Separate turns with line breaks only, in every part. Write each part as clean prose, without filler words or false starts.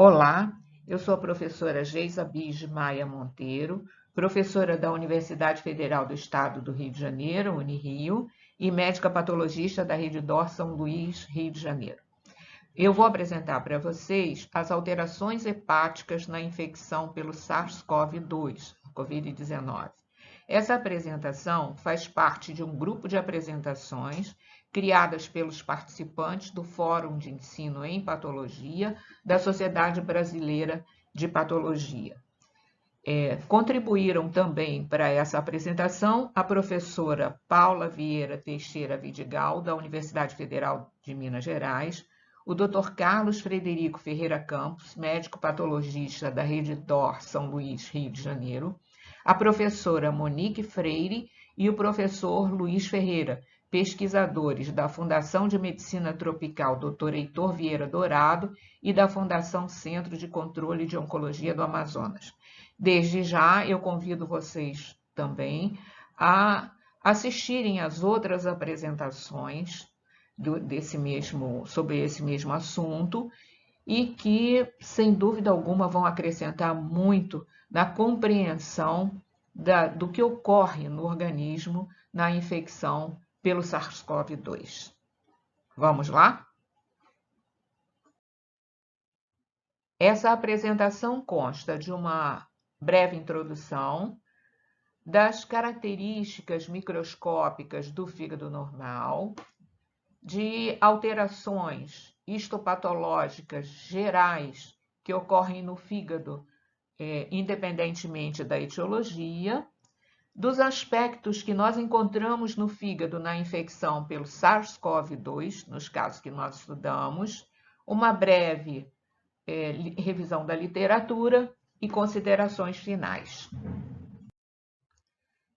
Olá, eu sou a professora Geisa Bis Maia Monteiro, professora da Universidade Federal do Estado do Rio de Janeiro, Unirio, e médica patologista da Rede DOR São Luís, Rio de Janeiro. Eu vou apresentar para vocês as alterações hepáticas na infecção pelo SARS-CoV-2, Covid-19. Essa apresentação faz parte de um grupo de apresentações criadas pelos participantes do Fórum de Ensino em Patologia da Sociedade Brasileira de Patologia. Contribuíram também para essa apresentação a professora Paula Vieira Teixeira Vidigal, da Universidade Federal de Minas Gerais, o Dr. Carlos Frederico Ferreira Campos, médico patologista da Rede DOR São Luís, Rio de Janeiro, a professora Monique Freire e o professor Luiz Ferreira, pesquisadores da Fundação de Medicina Tropical Dr. Heitor Vieira Dourado e da Fundação Centro de Controle de Oncologia do Amazonas. Desde já, eu convido vocês também a assistirem às outras apresentações sobre esse mesmo assunto e que, sem dúvida alguma, vão acrescentar muito na compreensão do que ocorre no organismo na infecção pelo SARS-CoV-2. Vamos lá? Essa apresentação consta de uma breve introdução das características microscópicas do fígado normal, de alterações histopatológicas gerais que ocorrem no fígado, independentemente da etiologia, dos aspectos que nós encontramos no fígado na infecção pelo SARS-CoV-2, nos casos que nós estudamos, uma breve revisão da literatura e considerações finais.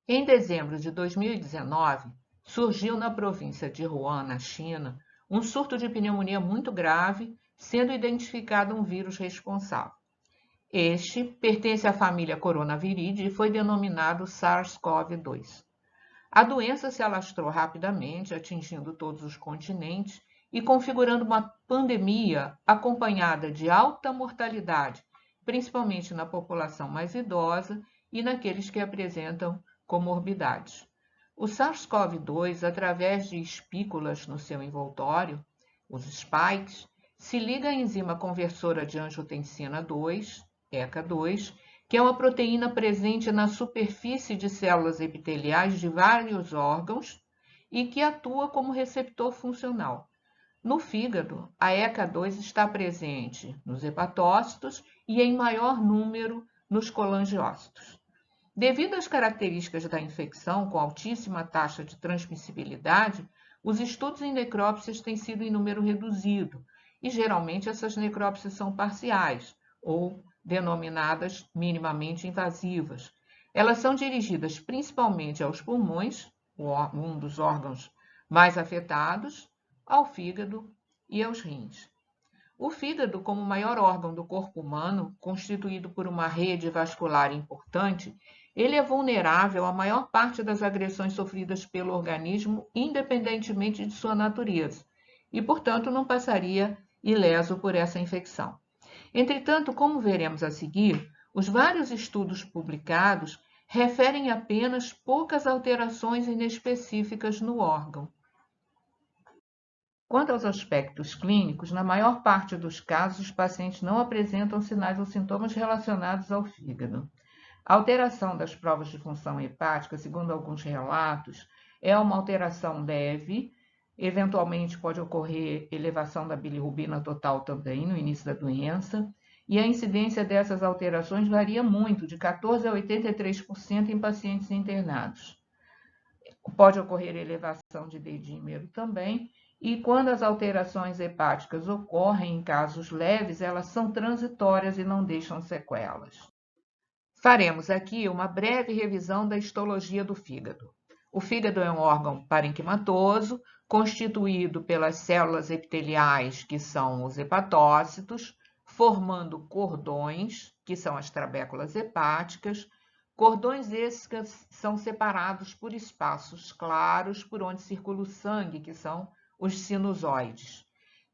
Em dezembro de 2019, surgiu na província de Wuhan, na China, um surto de pneumonia muito grave, sendo identificado um vírus responsável. Este pertence à família Coronaviridae e foi denominado SARS-CoV-2. A doença se alastrou rapidamente, atingindo todos os continentes e configurando uma pandemia acompanhada de alta mortalidade, principalmente na população mais idosa e naqueles que apresentam comorbidades. O SARS-CoV-2, através de espículas no seu envoltório, os spikes, se liga à enzima conversora de angiotensina 2, ECA2, que é uma proteína presente na superfície de células epiteliais de vários órgãos e que atua como receptor funcional. No fígado, a ECA2 está presente nos hepatócitos e em maior número nos colangiócitos. Devido às características da infecção com altíssima taxa de transmissibilidade, os estudos em necrópsias têm sido em número reduzido e geralmente essas necrópsias são parciais ou denominadas minimamente invasivas. Elas são dirigidas principalmente aos pulmões, um dos órgãos mais afetados, ao fígado e aos rins. O fígado, como maior órgão do corpo humano, constituído por uma rede vascular importante, ele é vulnerável à maior parte das agressões sofridas pelo organismo, independentemente de sua natureza, e, portanto, não passaria ileso por essa infecção. Entretanto, como veremos a seguir, os vários estudos publicados referem apenas poucas alterações inespecíficas no órgão. Quanto aos aspectos clínicos, na maior parte dos casos, os pacientes não apresentam sinais ou sintomas relacionados ao fígado. A alteração das provas de função hepática, segundo alguns relatos, é uma alteração leve, eventualmente pode ocorrer elevação da bilirrubina total também no início da doença, e a incidência dessas alterações varia muito, de 14% a 83% em pacientes internados. Pode ocorrer elevação de D-dímero também, e quando as alterações hepáticas ocorrem em casos leves, elas são transitórias e não deixam sequelas. Faremos aqui uma breve revisão da histologia do fígado. O fígado é um órgão parenquimatoso, constituído pelas células epiteliais, que são os hepatócitos, formando cordões, que são as trabéculas hepáticas. Cordões esses que são separados por espaços claros por onde circula o sangue, que são os sinusoides.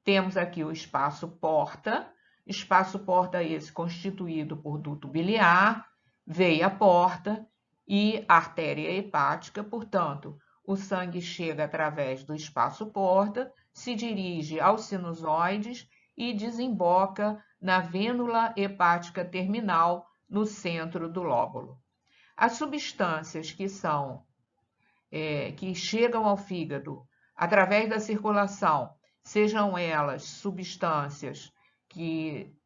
Temos aqui o espaço porta, espaço porta esse constituído por duto biliar, veia porta e artéria hepática. Portanto, o sangue chega através do espaço porta, se dirige aos sinusoides e desemboca na vênula hepática terminal no centro do lóbulo. As substâncias que chegam ao fígado através da circulação, sejam elas substâncias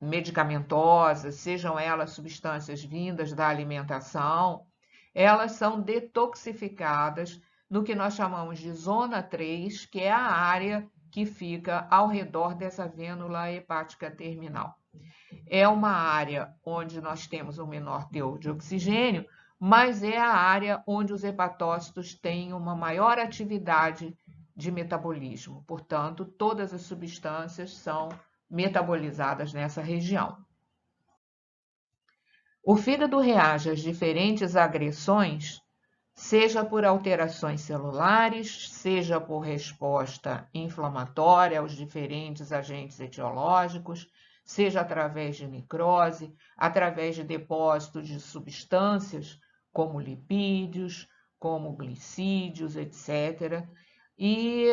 medicamentosas, sejam elas substâncias vindas da alimentação, elas são detoxificadas no que nós chamamos de zona 3, que é a área que fica ao redor dessa vênula hepática terminal. É uma área onde nós temos um menor teor de oxigênio, mas é a área onde os hepatócitos têm uma maior atividade de metabolismo. Portanto, todas as substâncias são metabolizadas nessa região. O fígado reage às diferentes agressões, seja por alterações celulares, seja por resposta inflamatória aos diferentes agentes etiológicos, seja através de necrose, através de depósito de substâncias como lipídios, como glicídios, etc. E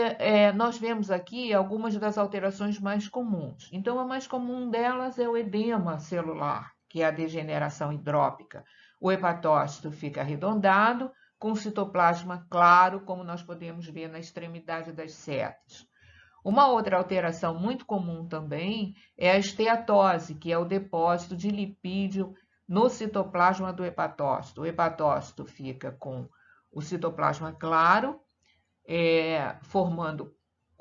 nós vemos aqui algumas das alterações mais comuns. Então, a mais comum delas é o edema celular, que é a degeneração hidrópica. O hepatócito fica arredondado, com citoplasma claro, como nós podemos ver na extremidade das setas. Uma outra alteração muito comum também é a esteatose, que é o depósito de lipídio no citoplasma do hepatócito. O hepatócito fica com o citoplasma claro, formando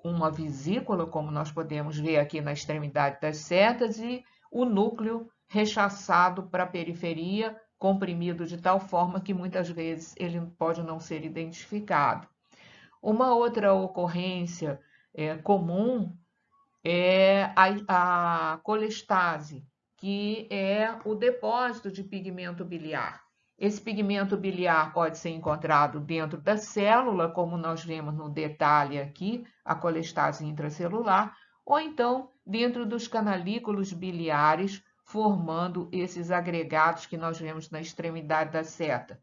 uma vesícula, como nós podemos ver aqui na extremidade das setas, e o núcleo rechaçado para a periferia, comprimido de tal forma que muitas vezes ele pode não ser identificado. Uma outra ocorrência comum é a colestase, que é o depósito de pigmento biliar. Esse pigmento biliar pode ser encontrado dentro da célula, como nós vemos no detalhe aqui, a colestase intracelular, ou então dentro dos canalículos biliares, formando esses agregados que nós vemos na extremidade da seta,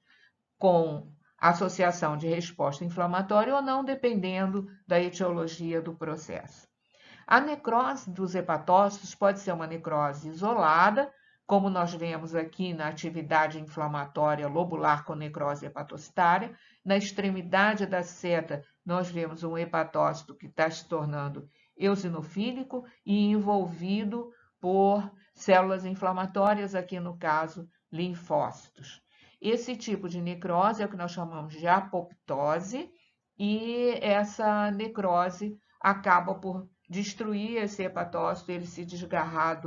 com associação de resposta inflamatória ou não, dependendo da etiologia do processo. A necrose dos hepatócitos pode ser uma necrose isolada, como nós vemos aqui na atividade inflamatória lobular com necrose hepatocitária. Na extremidade da seta, nós vemos um hepatócito que está se tornando eosinofílico e envolvido por células inflamatórias, aqui no caso, linfócitos. Esse tipo de necrose é o que nós chamamos de apoptose, e essa necrose acaba por destruir esse hepatócito, ele se desgarrar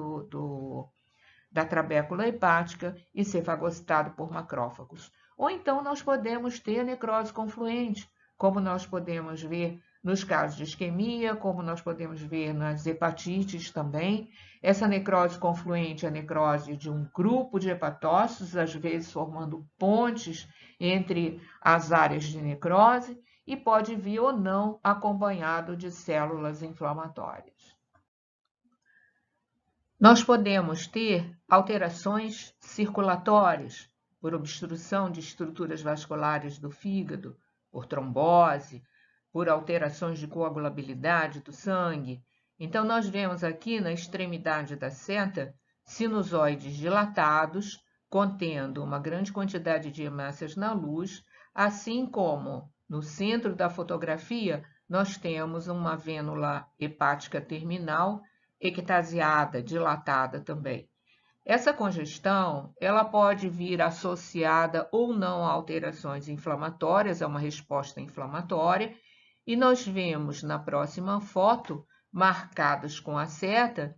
da trabécula hepática e ser fagocitado por macrófagos. Ou então nós podemos ter necrose confluente, como nós podemos ver nos casos de isquemia, como nós podemos ver nas hepatites também. Essa necrose confluente é a necrose de um grupo de hepatócitos, às vezes formando pontes entre as áreas de necrose, e pode vir ou não acompanhado de células inflamatórias. Nós podemos ter alterações circulatórias por obstrução de estruturas vasculares do fígado, por trombose, por alterações de coagulabilidade do sangue. Então, nós vemos aqui na extremidade da seta sinusoides dilatados, contendo uma grande quantidade de hemácias na luz, assim como no centro da fotografia nós temos uma vênula hepática terminal ectasiada, dilatada também. Essa congestão, ela pode vir associada ou não a alterações inflamatórias, a uma resposta inflamatória, e nós vemos na próxima foto, marcadas com a seta,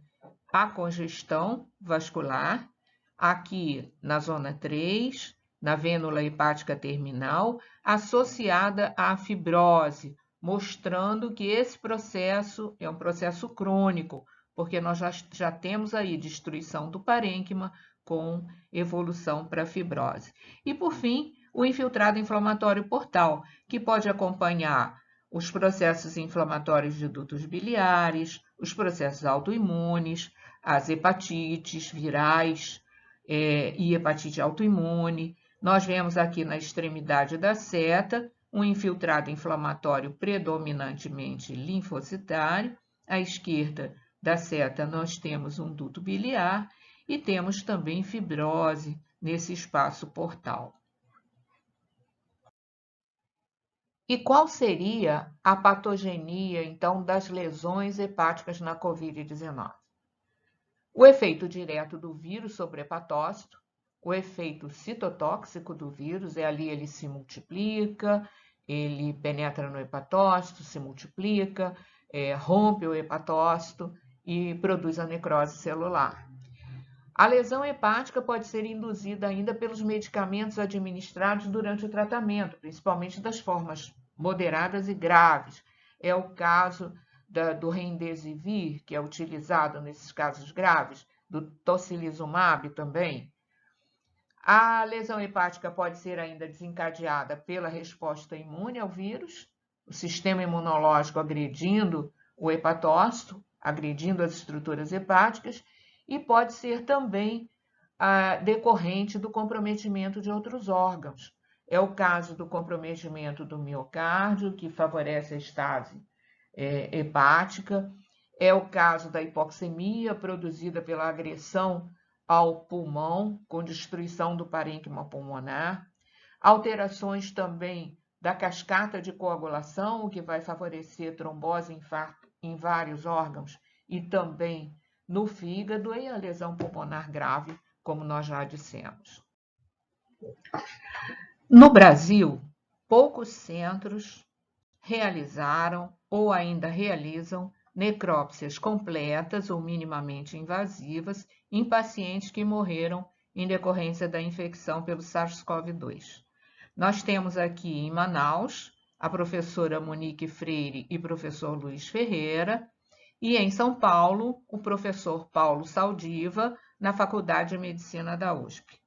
a congestão vascular, aqui na zona 3, na vênula hepática terminal, associada à fibrose, mostrando que esse processo é um processo crônico, porque nós já temos aí destruição do parênquima com evolução para fibrose. E, por fim, o infiltrado inflamatório portal, que pode acompanhar os processos inflamatórios de dutos biliares, os processos autoimunes, as hepatites virais e hepatite autoimune. Nós vemos aqui na extremidade da seta um infiltrado inflamatório predominantemente linfocitário. À esquerda da seta nós temos um duto biliar e temos também fibrose nesse espaço portal. E qual seria a patogenia, então, das lesões hepáticas na COVID-19? O efeito direto do vírus sobre o hepatócito, o efeito citotóxico do vírus, ali ele se multiplica, ele penetra no hepatócito, se multiplica, rompe o hepatócito e produz a necrose celular. A lesão hepática pode ser induzida ainda pelos medicamentos administrados durante o tratamento, principalmente das formas moderadas e graves. É o caso do Remdesivir, que é utilizado nesses casos graves, do tocilizumab também. A lesão hepática pode ser ainda desencadeada pela resposta imune ao vírus, o sistema imunológico agredindo o hepatócito, agredindo as estruturas hepáticas, e pode ser também decorrente do comprometimento de outros órgãos. É o caso do comprometimento do miocárdio, que favorece a estase hepática. É o caso da hipoxemia produzida pela agressão ao pulmão, com destruição do parênquima pulmonar. Alterações também da cascata de coagulação, o que vai favorecer trombose e infarto em vários órgãos e também no fígado, e a lesão pulmonar grave, como nós já dissemos. No Brasil, poucos centros realizaram ou ainda realizam necrópsias completas ou minimamente invasivas em pacientes que morreram em decorrência da infecção pelo SARS-CoV-2. Nós temos aqui em Manaus a professora Monique Freire e o professor Luiz Ferreira, e em São Paulo, o professor Paulo Saldiva, na Faculdade de Medicina da USP.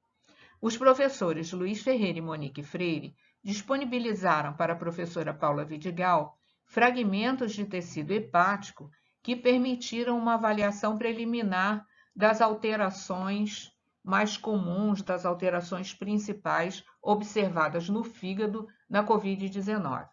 Os professores Luiz Ferreira e Monique Freire disponibilizaram para a professora Paula Vidigal fragmentos de tecido hepático que permitiram uma avaliação preliminar das alterações mais comuns, das alterações principais observadas no fígado na COVID-19.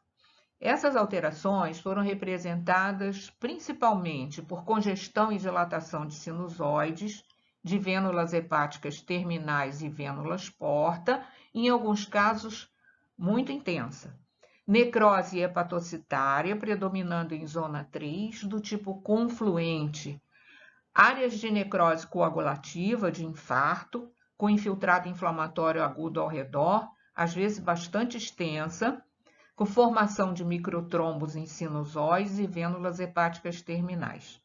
Essas alterações foram representadas principalmente por congestão e dilatação de sinusoides, de vênulas hepáticas terminais e vênulas porta, em alguns casos muito intensa. Necrose hepatocitária, predominando em zona 3, do tipo confluente. Áreas de necrose coagulativa, de infarto, com infiltrado inflamatório agudo ao redor, às vezes bastante extensa, com formação de microtrombos em sinusóides e vênulas hepáticas terminais.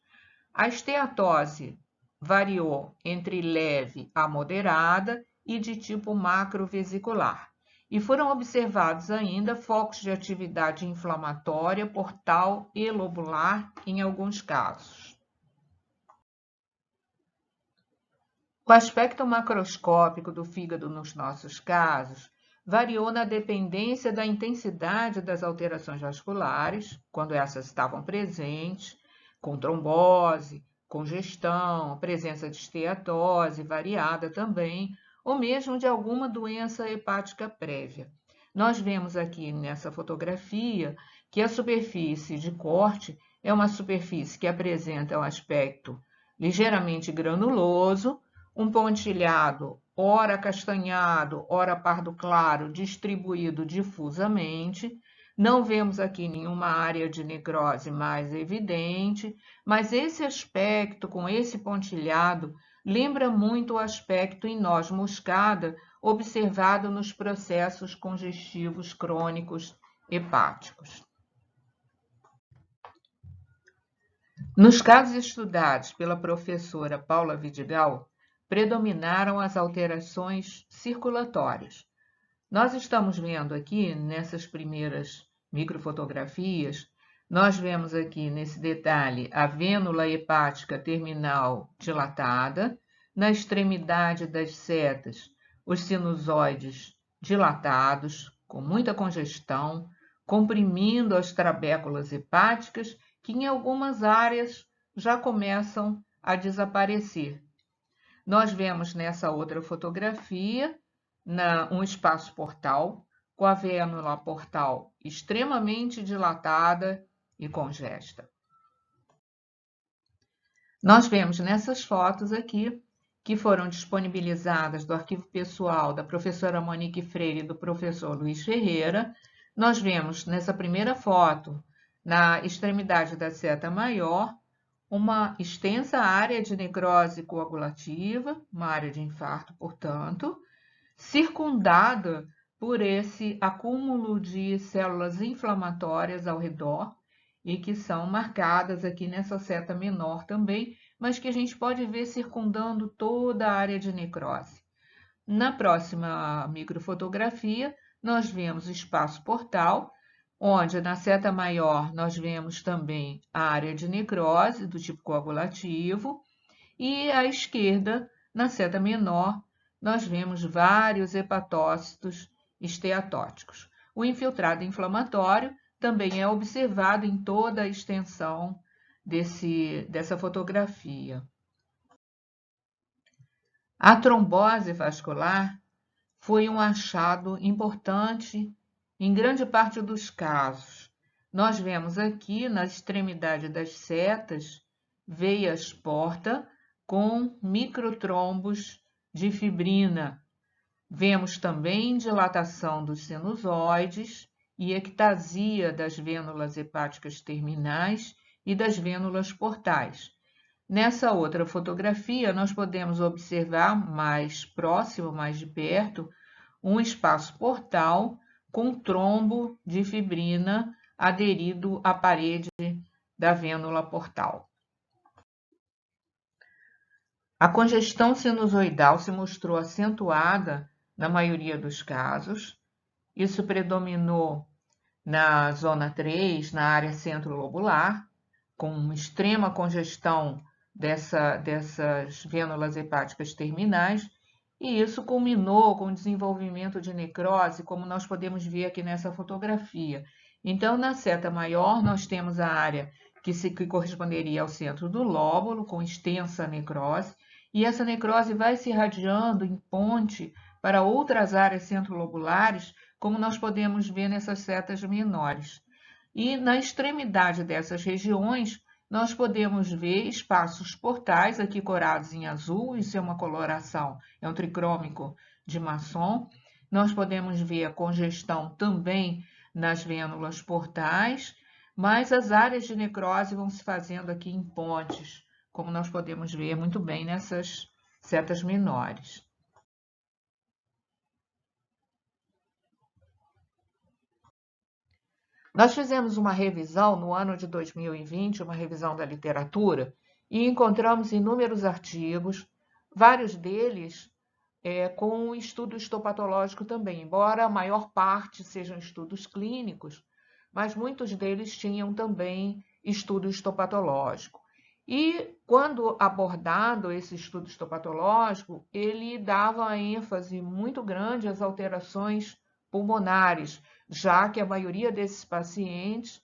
A esteatose variou entre leve a moderada e de tipo macrovesicular. E foram observados ainda focos de atividade inflamatória portal e lobular em alguns casos. O aspecto macroscópico do fígado nos nossos casos variou na dependência da intensidade das alterações vasculares, quando essas estavam presentes, com trombose, congestão, presença de esteatose variada também, ou mesmo de alguma doença hepática prévia. Nós vemos aqui nessa fotografia que a superfície de corte é uma superfície que apresenta um aspecto ligeiramente granuloso, um pontilhado, ora castanhado, ora pardo claro, distribuído difusamente. Não vemos aqui nenhuma área de necrose mais evidente, mas esse aspecto com esse pontilhado lembra muito o aspecto em noz moscada observado nos processos congestivos crônicos hepáticos. Nos casos estudados pela professora Paula Vidigal, predominaram as alterações circulatórias. Nós estamos vendo aqui, nessas primeiras microfotografias, nós vemos aqui nesse detalhe a vênula hepática terminal dilatada, na extremidade das setas, os sinusoides dilatados, com muita congestão, comprimindo as trabéculas hepáticas, que em algumas áreas já começam a desaparecer. Nós vemos nessa outra fotografia um espaço portal com a vênula portal extremamente dilatada e congesta. Nós vemos nessas fotos aqui, que foram disponibilizadas do arquivo pessoal da professora Monique Freire e do professor Luiz Ferreira, nós vemos nessa primeira foto, na extremidade da seta maior, uma extensa área de necrose coagulativa, uma área de infarto, portanto, circundada por esse acúmulo de células inflamatórias ao redor e que são marcadas aqui nessa seta menor também, mas que a gente pode ver circundando toda a área de necrose. Na próxima microfotografia, nós vemos o espaço portal, onde na seta maior nós vemos também a área de necrose do tipo coagulativo e à esquerda, na seta menor, nós vemos vários hepatócitos esteatóticos. O infiltrado inflamatório também é observado em toda a extensão dessa fotografia. A trombose vascular foi um achado importante em grande parte dos casos. Nós vemos aqui, na extremidade das setas, veias porta com microtrombos de fibrina. Vemos também dilatação dos sinusoides e ectasia das vênulas hepáticas terminais e das vênulas portais. Nessa outra fotografia, nós podemos observar mais próximo, mais de perto, um espaço portal com trombo de fibrina aderido à parede da vênula portal. A congestão sinusoidal se mostrou acentuada na maioria dos casos. Isso predominou na zona 3, na área centrolobular, com uma extrema congestão dessas vênulas hepáticas terminais, e isso culminou com o desenvolvimento de necrose, como nós podemos ver aqui nessa fotografia. Então, na seta maior, nós temos a área que corresponderia ao centro do lóbulo, com extensa necrose, e essa necrose vai se irradiando em ponte para outras áreas centrolobulares, como nós podemos ver nessas setas menores. E na extremidade dessas regiões, nós podemos ver espaços portais, aqui corados em azul, isso é uma coloração, é um tricrômico de Masson. Nós podemos ver a congestão também nas vênulas portais, mas as áreas de necrose vão se fazendo aqui em pontes, como nós podemos ver muito bem nessas setas menores. Nós fizemos uma revisão no ano de 2020, uma revisão da literatura, e encontramos inúmeros artigos, vários deles com estudo histopatológico também, embora a maior parte sejam estudos clínicos, mas muitos deles tinham também estudo histopatológico. E quando abordado esse estudo histopatológico, ele dava ênfase muito grande às alterações pulmonares, já que a maioria desses pacientes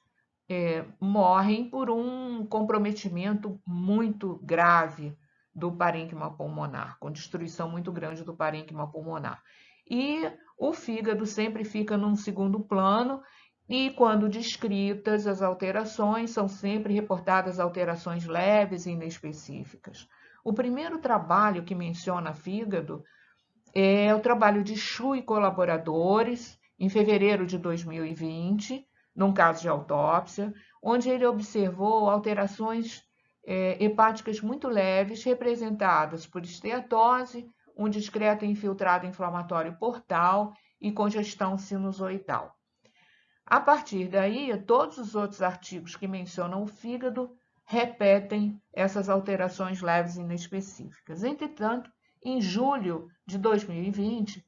morrem por um comprometimento muito grave do parênquima pulmonar, com destruição muito grande do parênquima pulmonar. E o fígado sempre fica num segundo plano, e quando descritas as alterações, são sempre reportadas alterações leves e inespecíficas. O primeiro trabalho que menciona fígado é o trabalho de Chu e colaboradores, em fevereiro de 2020, num caso de autópsia, onde ele observou alterações hepáticas muito leves, representadas por esteatose, um discreto infiltrado inflamatório portal e congestão sinusoidal. A partir daí, todos os outros artigos que mencionam o fígado repetem essas alterações leves e inespecíficas. Entretanto, em julho de 2020,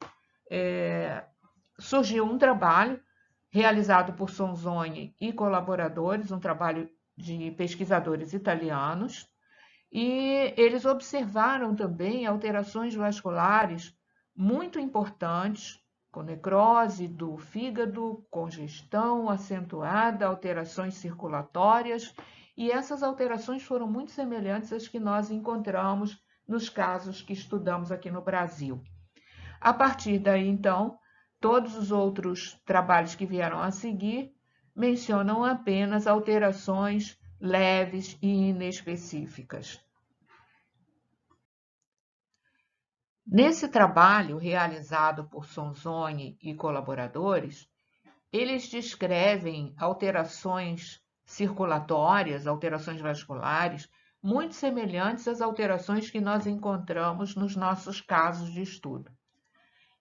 surgiu um trabalho realizado por Sonzoni e colaboradores, um trabalho de pesquisadores italianos, e eles observaram também alterações vasculares muito importantes, com necrose do fígado, congestão acentuada, alterações circulatórias e essas alterações foram muito semelhantes às que nós encontramos nos casos que estudamos aqui no Brasil. A partir daí, então, todos os outros trabalhos que vieram a seguir mencionam apenas alterações leves e inespecíficas. Nesse trabalho realizado por Sonzoni e colaboradores, eles descrevem alterações circulatórias, alterações vasculares, muito semelhantes às alterações que nós encontramos nos nossos casos de estudo.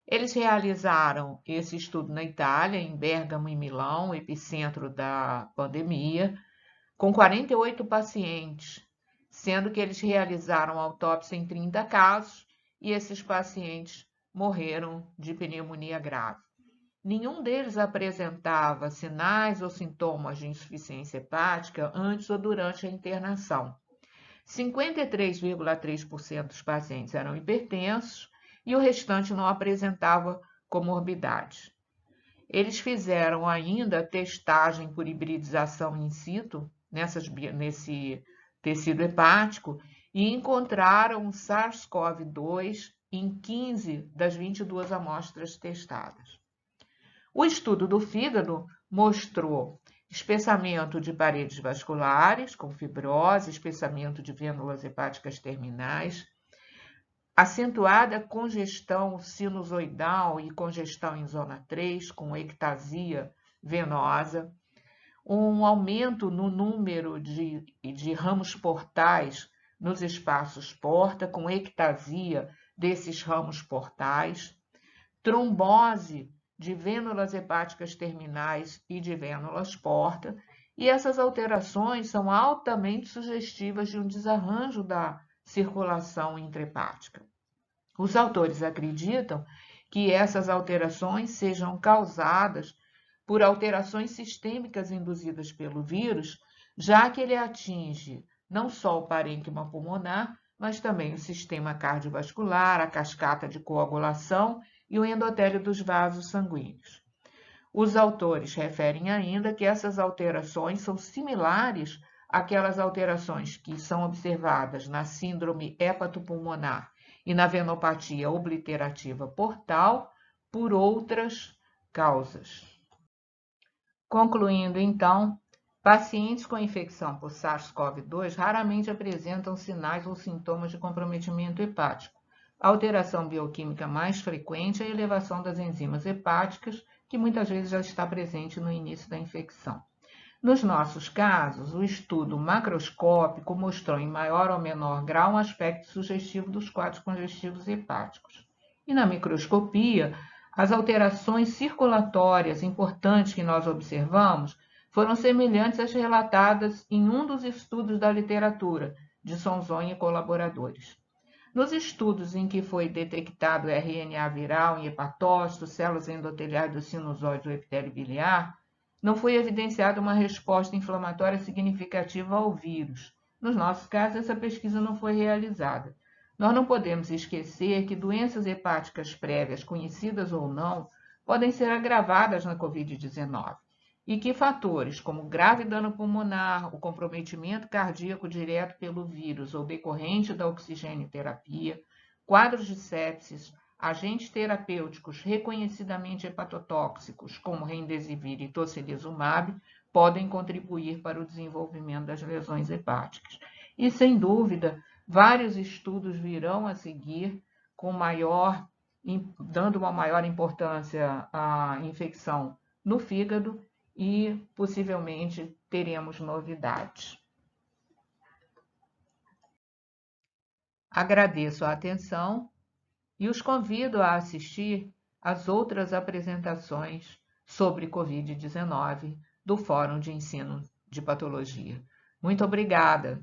Eles realizaram esse estudo na Itália, em Bérgamo e Milão, epicentro da pandemia, com 48 pacientes, sendo que eles realizaram autópsia em 30 casos e esses pacientes morreram de pneumonia grave. Nenhum deles apresentava sinais ou sintomas de insuficiência hepática antes ou durante a internação. 53,3% dos pacientes eram hipertensos e o restante não apresentava comorbidades. Eles fizeram ainda testagem por hibridização in situ nesse tecido hepático e encontraram SARS-CoV-2 em 15 das 22 amostras testadas. O estudo do fígado mostrou espessamento de paredes vasculares, com fibrose, espessamento de vênulas hepáticas terminais, acentuada congestão sinusoidal e congestão em zona 3, com ectasia venosa, um aumento no número de ramos portais nos espaços porta, com ectasia desses ramos portais, trombose de vênulas hepáticas terminais e de vênulas porta, e essas alterações são altamente sugestivas de um desarranjo da circulação intrahepática. Os autores acreditam que essas alterações sejam causadas por alterações sistêmicas induzidas pelo vírus, já que ele atinge não só o parênquima pulmonar, mas também o sistema cardiovascular, a cascata de coagulação e o endotélio dos vasos sanguíneos. Os autores referem ainda que essas alterações são similares àquelas alterações que são observadas na síndrome hepatopulmonar e na venopatia obliterativa portal por outras causas. Concluindo, então, pacientes com infecção por SARS-CoV-2 raramente apresentam sinais ou sintomas de comprometimento hepático. A alteração bioquímica mais frequente é a elevação das enzimas hepáticas, que muitas vezes já está presente no início da infecção. Nos nossos casos, o estudo macroscópico mostrou em maior ou menor grau um aspecto sugestivo dos quadros congestivos hepáticos. E na microscopia, as alterações circulatórias importantes que nós observamos foram semelhantes às relatadas em um dos estudos da literatura, de Sonzoni e colaboradores. Nos estudos em que foi detectado RNA viral em hepatócitos, células endoteliais do sinusoide ou epitélio biliar, não foi evidenciada uma resposta inflamatória significativa ao vírus. Nos nossos casos, essa pesquisa não foi realizada. Nós não podemos esquecer que doenças hepáticas prévias, conhecidas ou não, podem ser agravadas na Covid-19 e que fatores como grave dano pulmonar, o comprometimento cardíaco direto pelo vírus ou decorrente da oxigenoterapia, quadros de sepsis, agentes terapêuticos reconhecidamente hepatotóxicos, como remdesivir e tocilizumab, podem contribuir para o desenvolvimento das lesões hepáticas. E, sem dúvida, vários estudos virão a seguir dando uma maior importância à infecção no fígado e possivelmente teremos novidades. Agradeço a atenção e os convido a assistir às outras apresentações sobre Covid-19 do Fórum de Ensino de Patologia. Muito obrigada!